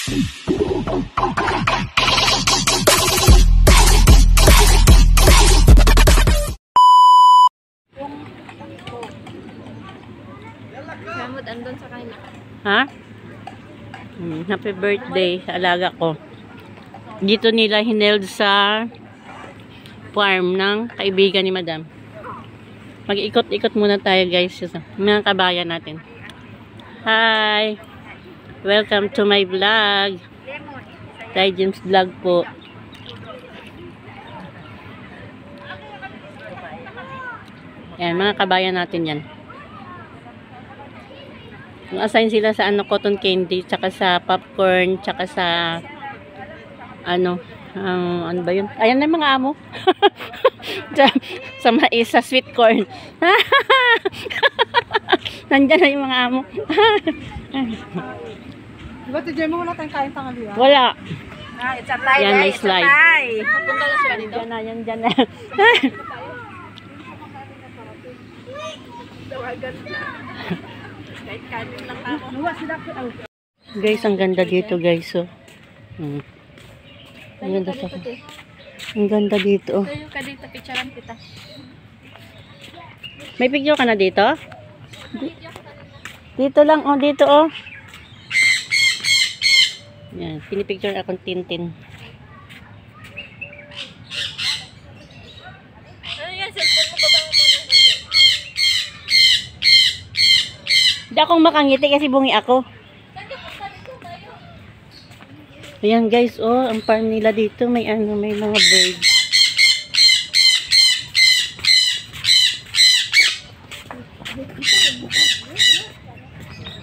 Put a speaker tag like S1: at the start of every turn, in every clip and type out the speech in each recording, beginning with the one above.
S1: Kamot andun sa kanila.
S2: Ha? Happy birthday sa alaga ko. Dito nila hineld sa farm ng kaibigan ni Madam. Mag-ikot-ikot muna tayo guys. Mga kabayan natin. Hi! Welcome to my vlog. Tay James vlog po. Yan, mga kabayan natin yan. Assign sila sa cotton candy, tsaka sa popcorn, tsaka sa ano ba yun? Ayan na yung mga amo. sa mais, sa sweet corn. Nandyan na yung mga amo.
S1: Diba, Tijay mo wala tayong kain tanghalian?
S2: Wala.
S1: It's a tie.
S2: Yan, may slide.
S1: Punta na sila dito.
S2: Yan dyan na.
S1: Kahit kanin lang ako.
S2: Guys, ang ganda dito guys. So. Ang ganda sa Ang ganda dito.
S1: Tayo ka dito, picturean kita.
S2: May picture ka na dito? Dito lang, oh, dito, oh. Yan, pinipicture akong Tintin.
S1: Ano yan, cellphone mo, baba mo muna.
S2: Hindi akong makangiti kasi bungi ako. Ayan guys, oh, ang farm nila dito, may may mga birds.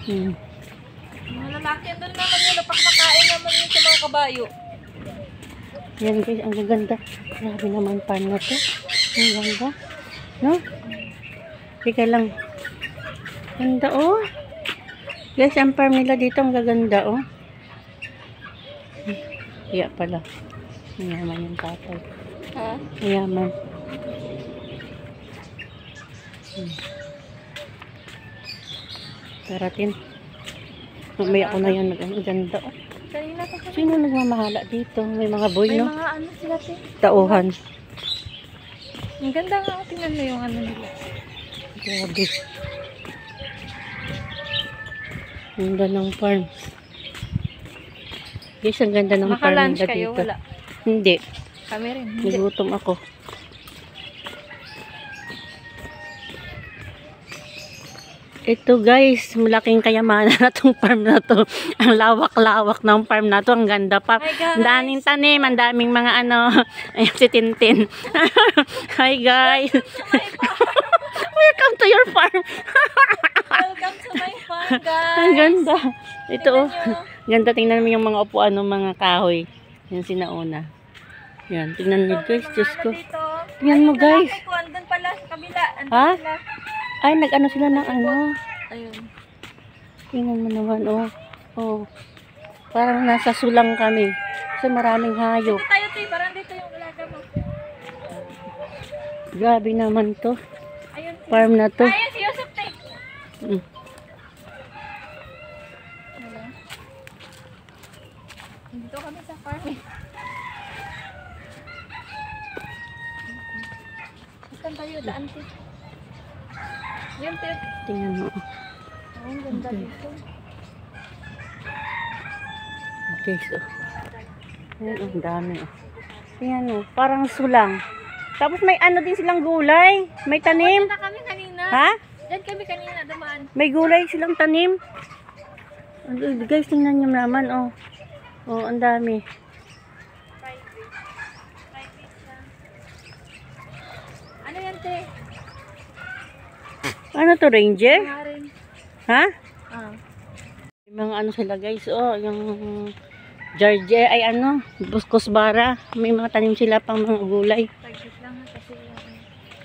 S1: Mga lalaki, doon naman yun, napakakain naman yun sa mga kabayo.
S2: Ayan guys, ang gaganda. Grabe naman farm na to. Ang ganda. No? Teka lang. Ganda, oh. Guys, ang farm nila dito, ang gaganda, oh. Kaya pala. Mayaman yung tatay.
S1: Ha?
S2: Mayaman. Taratin. Mamaya ko na yan. Ang ganda. Oh.
S1: Kanina pa kasi.
S2: Sino nagmamahala dito? May mga boy,
S1: May
S2: no?
S1: mga ano sila, te.
S2: Tauhan.
S1: Ang ganda nga, tingnan mo yung ano nila.
S2: Grabe. Ang ganda ng farm. Guys, ang ganda ng farm
S1: Maka-lunch
S2: nila
S1: kayo,
S2: dito.
S1: wala.
S2: Hindi.
S1: Kami rin. Hindi.
S2: Nagutom ako. Ito guys, malaking kayamanan na itong farm na to. Ang lawak-lawak ng farm na to. Ang ganda pa.
S1: Hi guys.
S2: Ang daming tanim, ang daming mga ano. Ayan si Tintin. Hi guys. Welcome to your farm.
S1: Welcome to my farm, guys.
S2: Ang ganda. Ito oh.
S1: Tingnan nyo.
S2: Ganda, tingnan mo yung mga upuan ng mga kahoy. Yan sinauna. Yan, tingnan nyo guys. Diyos ko. Tingnan mo guys.
S1: Andun pala sa kabila. Andun
S2: Ha?
S1: sila.
S2: Ay, nag-ano sila ng ano.
S1: Ayun.
S2: Tingnan mo naman, oh. Oh. Parang nasa sulang kami. Kasi maraming hayop.
S1: Dito tayo, Tay. Parang dito yung ulaga mo.
S2: Grabe naman to.
S1: Ayun.
S2: Farm na to.
S1: Ayun, si Yusuf, Tay.
S2: Mm.
S1: Dito kami sa farm, eh. Saan tayo? Daan, Tay. Yan, Tay.
S2: Tingnan mo.
S1: Oh, ang ganda dito.
S2: Okay, so. Ayan, ang dami. Oh. Tingnan mo. Parang sulang. Tapos may ano din silang gulay. May tanim.
S1: Diyan na kami kanina.
S2: Ha?
S1: Diyan kami kanina, dumaan.
S2: May gulay silang tanim. Guys, tingnan nyo naman, oh. Oh, ang dami.
S1: Ano yan, Tay?
S2: Ano to, ranger?
S1: Marin.
S2: Ha?
S1: Ah.
S2: May mga ano sila, guys. Oh, yung Georgia, ay ano, kusbara. May mga tanim sila pang mga gulay.
S1: Tagit lang ha, kasi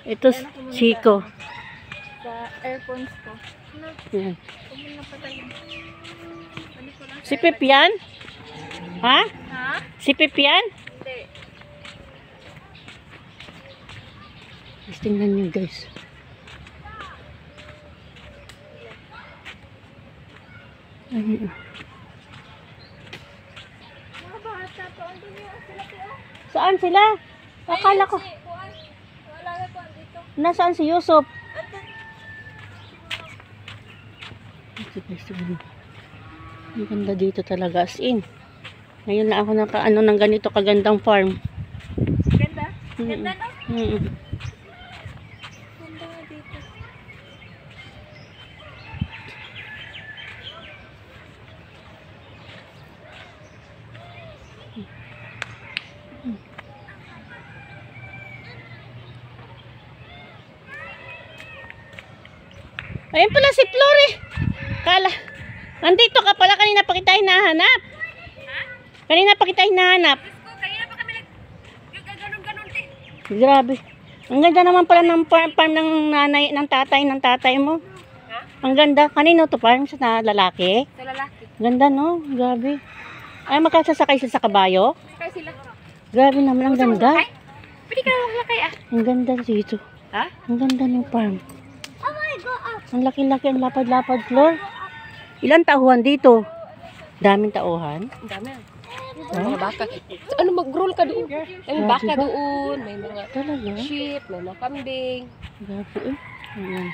S2: Ito, Chico.
S1: sa earphones ko. Ano?
S2: Yan.
S1: Kumuna pa tayo. Ano ko lang?
S2: Si Pip yan? Ha?
S1: Ha?
S2: Si Pip yan?
S1: Hindi.
S2: Guys, tingnan nyo, guys. Ayun. Saan sila? Akala ko. Nasaan si Yusuf? Ang ganda dito talaga, as in. Ngayon na ako nakaano ng ganito kagandang farm.
S1: Ganda? Ganda no?
S2: Mm.
S1: Ganda nga dito.
S2: Ayun pala si Flore. Kala. Nandito ka pala, kanina pa kita hinahanap. Kanina pa kita hinahanap.
S1: Kanina pa kami nag-ganon-ganon din.
S2: Grabe. Ang ganda naman pala ng farm ng nanay, ng tatay mo.
S1: Ha?
S2: Ang ganda. Kanino to farm? Sa lalaki?
S1: Sa lalaki.
S2: Ganda no? Grabe. Ay, makasasakay siya sa kabayo?
S1: Kaya sila.
S2: Grabe naman, ang ganda.
S1: Pwede ka naman lakay ah.
S2: Ang ganda dito.
S1: Ha?
S2: Ang ganda ng farm. Ang laki-laki, ang lapad-lapad floor. Ilan tauhan dito? Daming tauhan.
S1: Ang dami ah. Mga baka. So, ano, mag-roll ka doon. May mga baka doon. May mga
S2: Talaga?
S1: sheep. May mga kambing.
S2: Grabe eh. Ayan.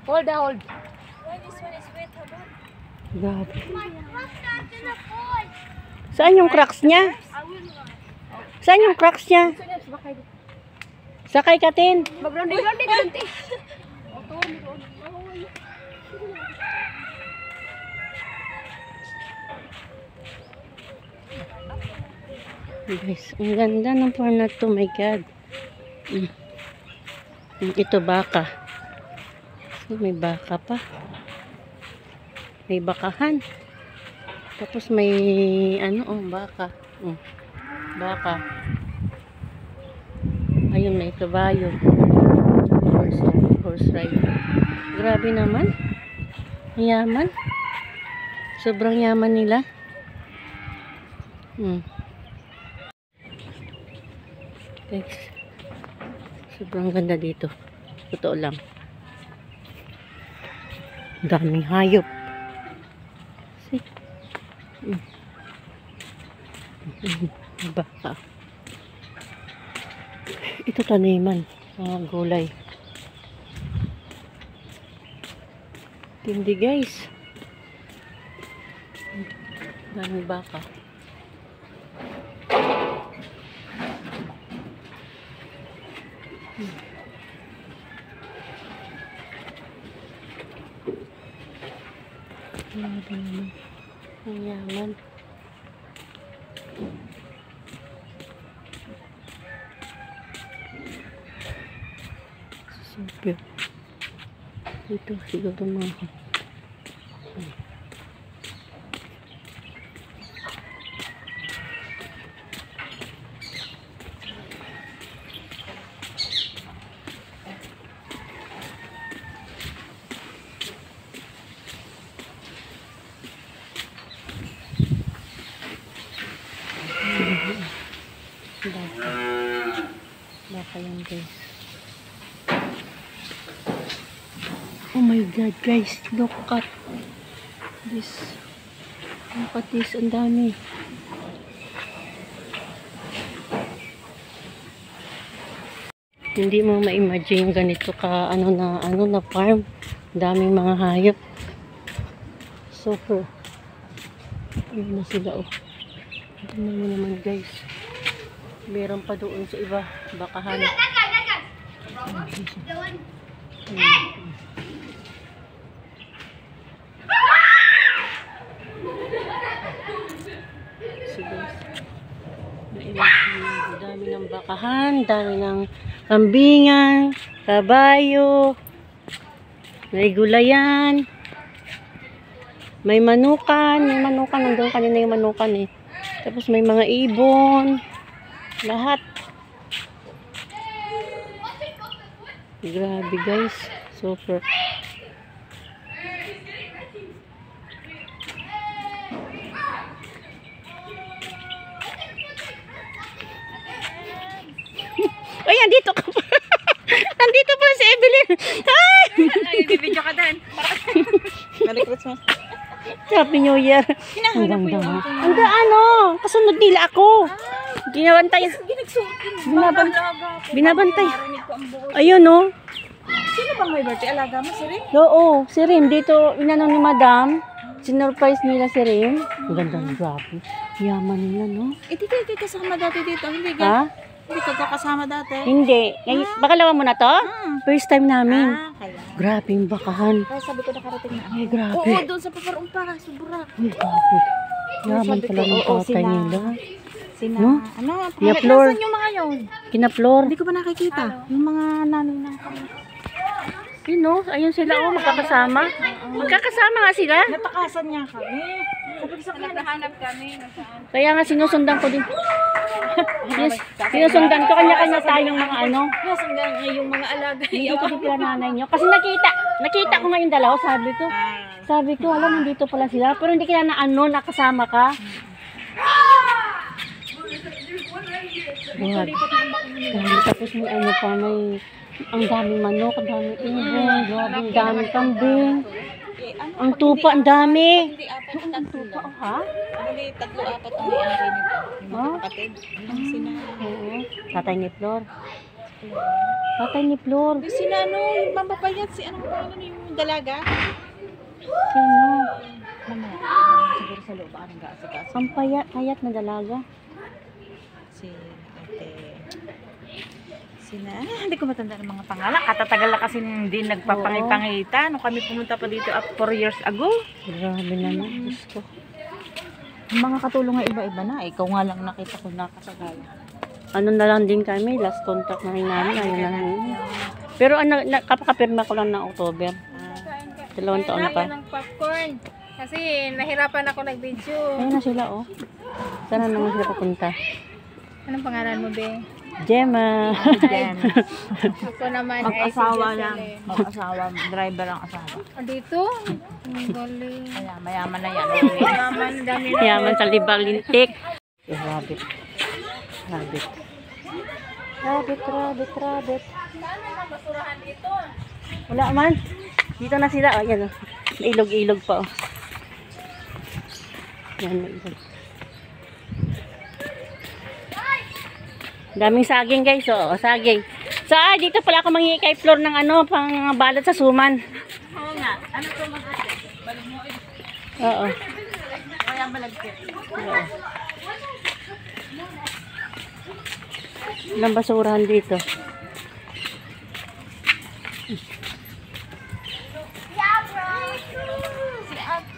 S1: Hold. Why this one is wet, habang?
S2: Grabe. Saan yung cracks niya? Saan yung cracks niya? Sakay ka tin.
S1: Mag-rounding ka doon,
S2: Guys, ang ganda ng farm na to, my God. Ito baka. So, may baka pa. May bakahan. Tapos may ano, baka. Baka. Ayun, may kabayo. Horse ride. Grabe naman. Yaman. Sobrang yaman nila. Guys, sobrang ganda dito. Totoo lang. Daming hayop. See? Baka. Ito taniman. Mga gulay. Hindi guys. Daming baka. Ang yaman. Super. Dito siguro mga baka yan guys. Oh my God guys, look at this. Look at this, ang dami. Hindi mo ma-imagine ganito ka ano na farm. Daming mga hayop. Super. Ayun na sila oh. Tingnan mo naman guys. Meron pa doon sa iba. Bakahan. Dami ng bakahan. Dami ng kambingan. Kabayo. May gulayan. May manukan. May manukan. Nandun kanina yung manukan eh. Tapos may mga ibon. Lahat. Grabe guys. Super. Ay, andito ka pa. Andito pa si Evelyn. Ay!
S1: Ay, bibidyo ka din. Merry Christmas.
S2: Happy New Year.
S3: Hinahanap ko yung
S2: Ang ganda. Ang ano, kasunod nila ako. Ginabantay. Binabantay. Ayun, no.
S3: Sino bang may birthday? Alaga mo, Siri?
S2: Oo, si Rim. Dito, inano ni Madam. Sinurprise nila si Rim. Ang ganda ng grabe. Yaman nila, no?
S3: Hindi kayo kasama dati dito. Hindi ka.
S2: Ha?
S3: Hindi ka kasama dati.
S2: Hindi. Bakalawa mo na to? First time namin.
S3: Kaya.
S2: Grabe yung bakahan.
S3: Kaya sabi ko nakarating na ako.
S2: Ay, grabe.
S3: Oo, doon sa paparumpa. Sobra.
S2: Ay, grabe. Yaman pala ng tatay nila.
S3: Sina,
S2: No?
S3: ano?
S2: Kina Flor.
S3: Nasaan yung mga yun?
S2: Kina Flor.
S3: Hindi ko pa nakikita. Yung mga nanay na.
S2: Yun, no? Ayun sila, oh, magkakasama. Magkakasama nga sila.
S3: Natakasan niya kami. Sabi ko sa kanya.
S1: Naghahanap kami.
S2: Kaya nga sinusundan ko din. Sinusundan ko, kanya-kanya tayong mga ano.
S3: Nasaan nga yung mga alaga?
S2: Hindi ko din pila nanay nyo. Kasi nakita ko ngayon dalawa, sabi ko, alam, nandito pala sila. Pero hindi kaya na ano, nakasama ka. Grabe. Tapos may ano pa, may ang daming manok, ang daming ibon, grabe, ang daming kambing. Ang tupa, ang dami.
S3: Hindi, apat ang tupa.
S2: Oh, ha?
S3: Hindi, tatlo, apat ang may-ari nito. Yung
S2: Ha?
S3: kapatid. Yung sina.
S2: Oo. Tatay ni Flor. Tatay ni Flor.
S3: Yung sina, ano, yung mambapayat, si anong pangalan yung dalaga?
S2: Sino?
S3: Mamaya, siguro sa loob, anong gaas-gaas.
S2: Ang payat na dalaga.
S3: Si ate. Sina, hindi ko matanda ng mga pangalan. Katatagal na kasi hindi nagpapangipangita. Nung kami pumunta pa dito 4 years ago.
S2: Grabe naman. Diyos ko.
S3: Yung mga katulong nga iba-iba na. Ikaw nga lang nakita ko nakasagala.
S2: Ano na lang din kami, last contact na rin namin. Ayun na lang. Pero ano, kapakapirma ko lang ng October. 2 taon pa.
S1: ng popcorn. Kasi nahirapan ako nag-video.
S2: Ayun na sila, oh. Saan naman sila pupunta?
S1: Anong pangalan mo, Be?
S2: Gemma.
S1: Ako naman
S3: Mag-asawa lang. Mag-asawa. Driver ang asawa.
S1: Dito? Ang galing.
S3: Kaya mayaman na yan.
S1: Mayaman, dami na.
S2: Yaman sa libang lintik. Rabbit. Rabbit. Rabbit.
S1: Saan naman basurahan dito?
S2: Wala man. Dito na sila. Oh, yan. Oh. May ilog-ilog pa. Oh. Yan, may ilog. Daming saging, guys. Oh, saging. Dito pala ako mangingi kay Flor ng ano, pang balot sa suman.
S3: Oo nga. Ano to mag-ate? Balik mo eh.
S2: Oo.
S3: Kaya malagkit.
S2: Oo. Ilang basurahan dito.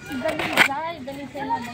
S1: Si Dalisay na